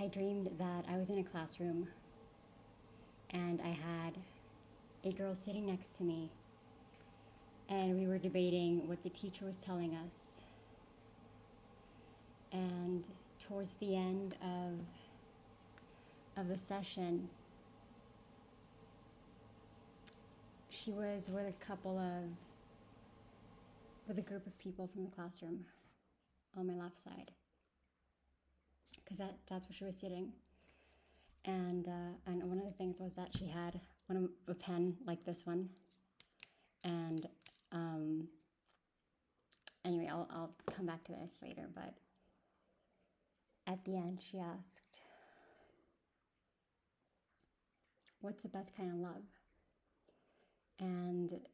I dreamed that I was in a classroom and I had a girl sitting next to me, and we were debating what the teacher was telling us. And towards the end of the session, she was with a group of people from the classroom on my left side, because that's where she was sitting. And one of the things was that she had a pen like this one. And anyway, I'll come back to this later. But at the end, she asked, "What's the best kind of love?" And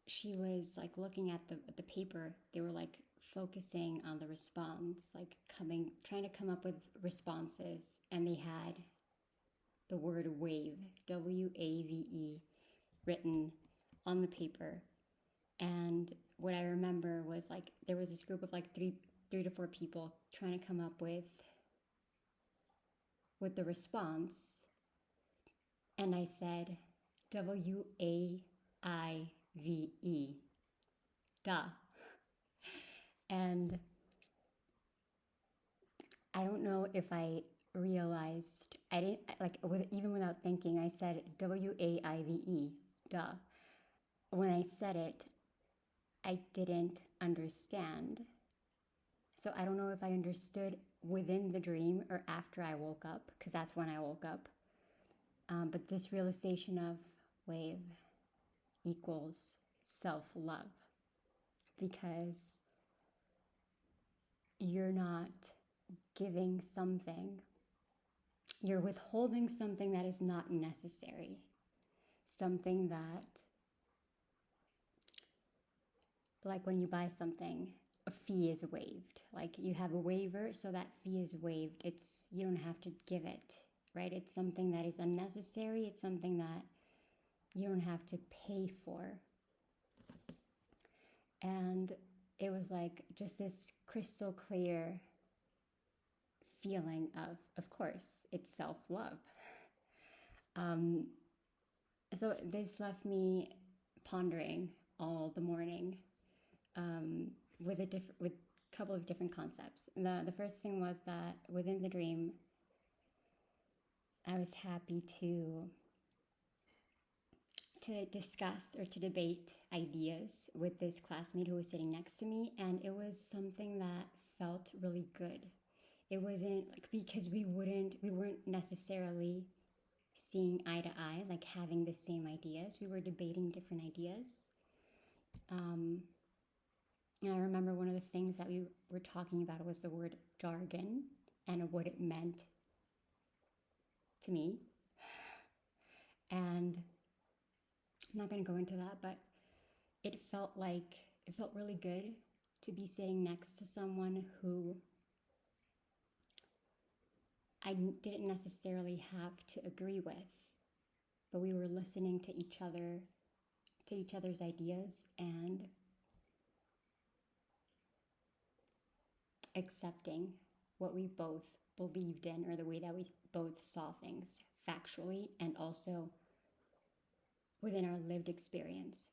she was like looking at the paper. They were like focusing on the response, like trying to come up with responses, and they had the word waive, WAVE, written on the paper. And what I remember was like there was this group of like three to four people trying to come up with the response, and I said WAIVE, duh. And I don't know if I realized, I didn't, like, even without thinking, I said WAIVE, duh. When I said it, I didn't understand. So I don't know if I understood within the dream or after I woke up, because that's when I woke up. But this realization of wave equals self-love, because you're not giving something, you're withholding something that is not necessary, something that, like when you buy something, a fee is waived. Like you have a waiver, so that fee is waived. You don't have to give it, right? It's something that is unnecessary. It's something that you don't have to pay for. And it was like just this crystal clear feeling of course, it's self-love. So this left me pondering all the morning with a couple of different concepts. The first thing was that within the dream, I was happy to discuss or to debate ideas with this classmate who was sitting next to me, and it was something that felt really good. It wasn't like, because we weren't necessarily seeing eye to eye, like having the same ideas. We were debating different ideas. And I remember one of the things that we were talking about was the word jargon and what it meant to me. And I'm not going to go into that, but it felt really good to be sitting next to someone who I didn't necessarily have to agree with, but we were listening to each other's ideas and accepting what we both believed in, or the way that we both saw things factually and also within our lived experience.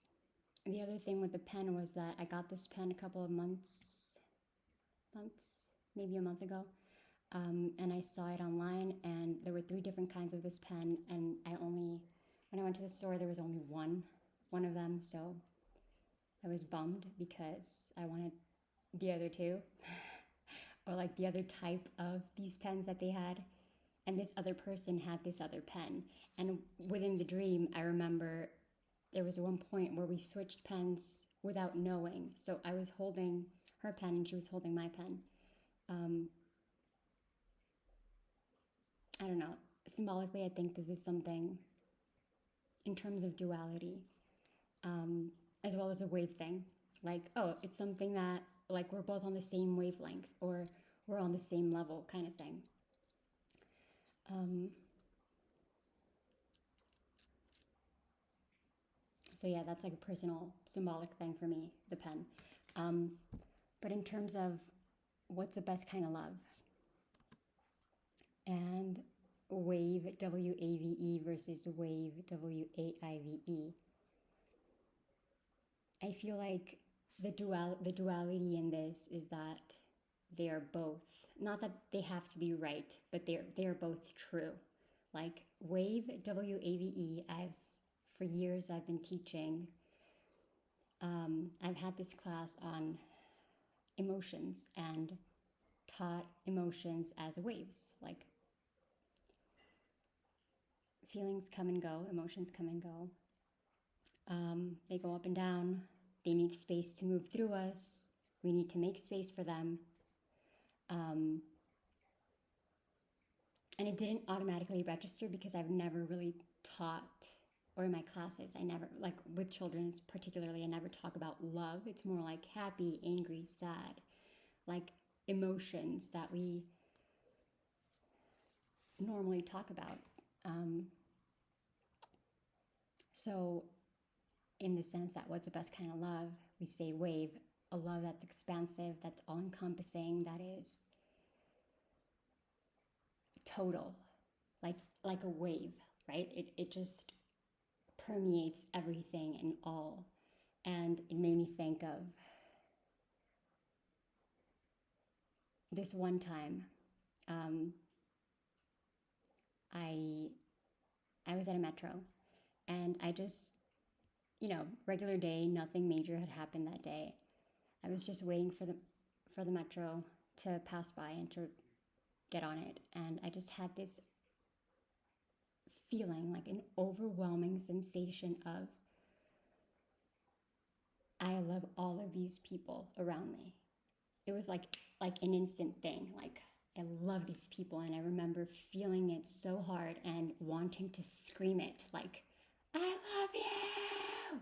The other thing with the pen was that I got this pen a couple of months, maybe a month ago, and I saw it online, and there were 3 different kinds of this pen, and when I went to the store, there was only one of them, so I was bummed because I wanted the other 2, or like the other type of these pens that they had, and this other person had this other pen. And within the dream, I remember there was one point where we switched pens without knowing. So I was holding her pen and she was holding my pen. I don't know. Symbolically, I think this is something in terms of duality, as well as a wave thing. Like, oh, it's something that, like, we're both on the same wavelength, or we're on the same level kind of thing. So yeah, that's like a personal symbolic thing for me, the pen. But in terms of what's the best kind of love, and wave, W-A-V-E, versus wave, W-A-I-V-E. I feel like the duality in this is that they are both, not that they have to be right, but they're both true. Like wave, W-A-V-E, for years I've been teaching. I've had this class on emotions and taught emotions as waves. Like feelings come and go, emotions come and go. They go up and down. They need space to move through us. We need to make space for them. And it didn't automatically register because I've never really taught, or in my classes, I never, like with children particularly, I never talk about love. It's more like happy, angry, sad, like emotions that we normally talk about. So in the sense that what's the best kind of love, we say wave, a love that's expansive, that's all-encompassing, that is total, like a wave, right? It just permeates everything and all. And it made me think of this one time. I was at a metro, and I just, regular day, nothing major had happened that day. I was just waiting for the metro to pass by and to get on it, and I just had this feeling, like an overwhelming sensation of, I love all of these people around me. It was like an instant thing. Like, I love these people, and I remember feeling it so hard and wanting to scream it, like, I love you.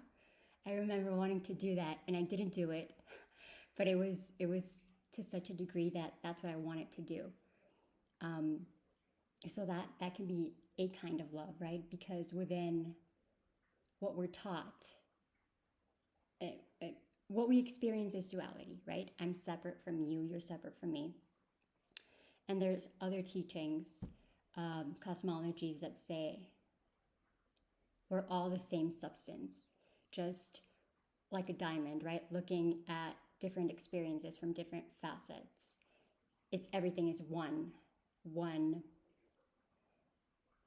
I remember wanting to do that, and I didn't do it, but it was to such a degree that that's what I wanted to do. So that can be a kind of love, right? Because within what we're taught, what we experience is duality, right? I'm separate from you, you're separate from me. And there's other teachings, cosmologies that say we're all the same substance, just like a diamond, right? Looking at different experiences from different facets. Everything is one,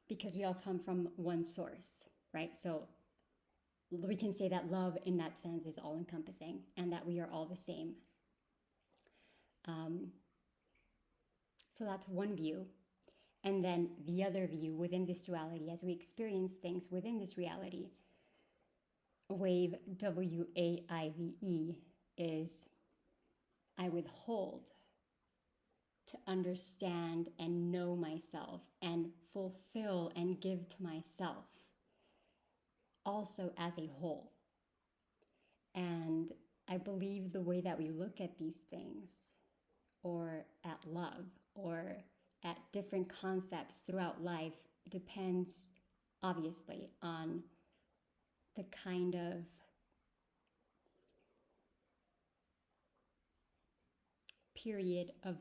because we all come from one source, right? So we can say that love in that sense is all encompassing and that we are all the same. So that's one view. And then the other view within this duality, as we experience things within this reality, wave, W-A-I-V-E, is I withhold to understand and know myself and fulfill and give to myself also as a whole. And I believe the way that we look at these things, or at love, or at different concepts throughout life, depends obviously on the kind of period of,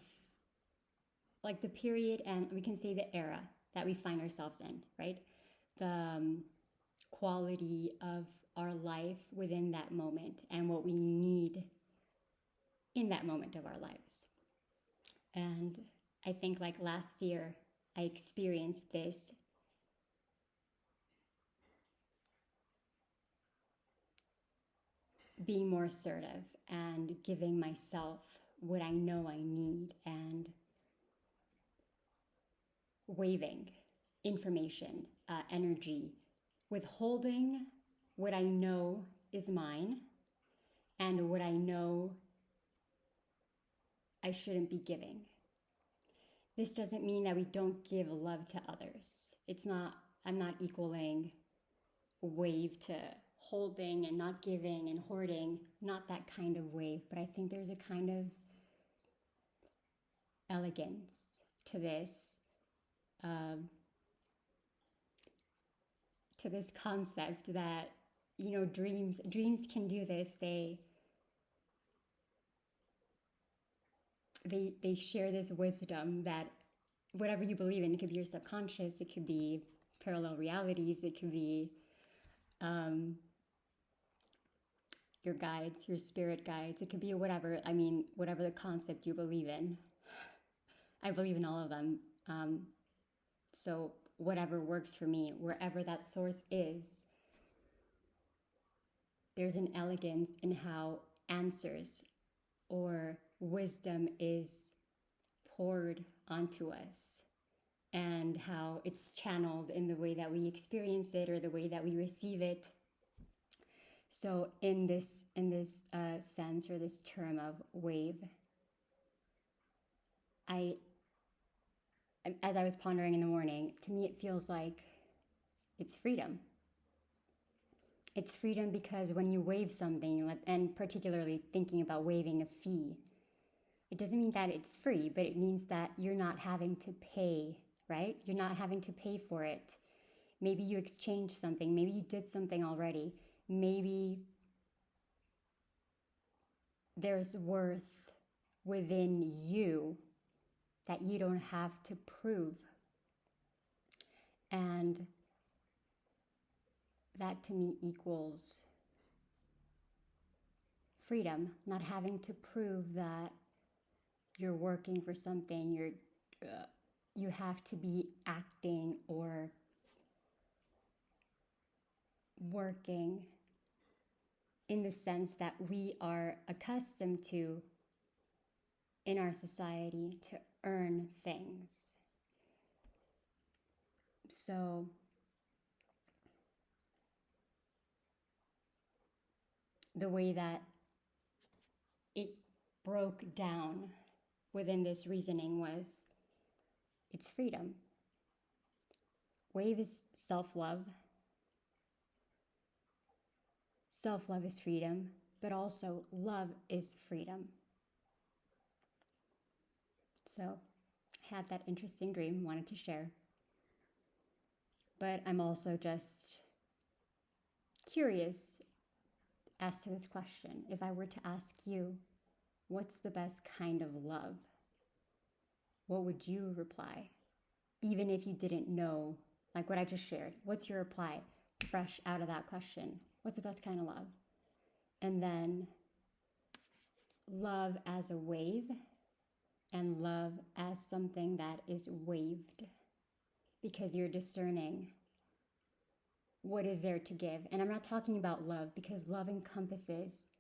like the period, and we can say the era that we find ourselves in, right? The quality of our life within that moment and what we need in that moment of our lives. And I think like last year, I experienced this being more assertive and giving myself what I know I need and waiving information, energy, withholding what I know is mine and what I know I shouldn't be giving. This doesn't mean that we don't give love to others. I'm not equaling wave to holding and not giving and hoarding, not that kind of wave, but I think there's a kind of elegance to this concept that, dreams can do this. They share this wisdom that whatever you believe in. It could be your subconscious, it could be parallel realities, it could be your guides, your spirit guides, it could be whatever. I mean, whatever the concept you believe in. I believe in all of them. So whatever works for me, wherever that source is, there's an elegance in how answers or wisdom is poured onto us, and how it's channeled in the way that we experience it or the way that we receive it. So in this sense, or this term of wave, as I was pondering in the morning, to me it feels like it's freedom. It's freedom because when you waive something, and particularly thinking about waiving a fee, it doesn't mean that it's free, but it means that you're not having to pay, right? You're not having to pay for it. Maybe you exchanged something. Maybe you did something already. Maybe there's worth within you that you don't have to prove. And that to me equals freedom, not having to prove that you're working for something, you have to be acting or working in the sense that we are accustomed to in our society to earn things. So the way that it broke down within this reasoning was, it's freedom. Wave is self-love. Self-love is freedom, but also love is freedom. So I had that interesting dream, wanted to share. But I'm also just curious as to this question. If I were to ask you, what's the best kind of love? What would you reply? Even if you didn't know, like what I just shared, what's your reply fresh out of that question? What's the best kind of love? And then love as a wave, and love as something that is waived, because you're discerning what is there to give. And I'm not talking about love, because love encompasses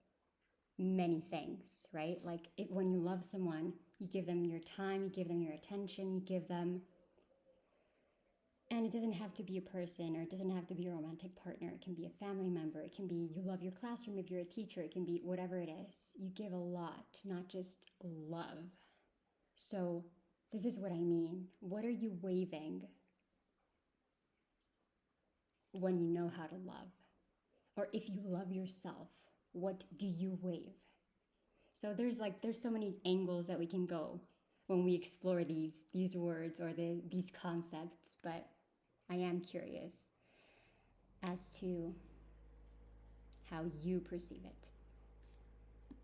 many things, right? Like when you love someone, you give them your time, you give them your attention, you give them, and it doesn't have to be a person, or it doesn't have to be a romantic partner. It can be a family member. It can be you love your classroom if you're a teacher. It can be whatever it is. You give a lot, not just love. So this is what I mean. What are you waiving when you know how to love? Or if you love yourself, what do you waive? So there's so many angles that we can go when we explore these words or these concepts, but I am curious as to how you perceive it.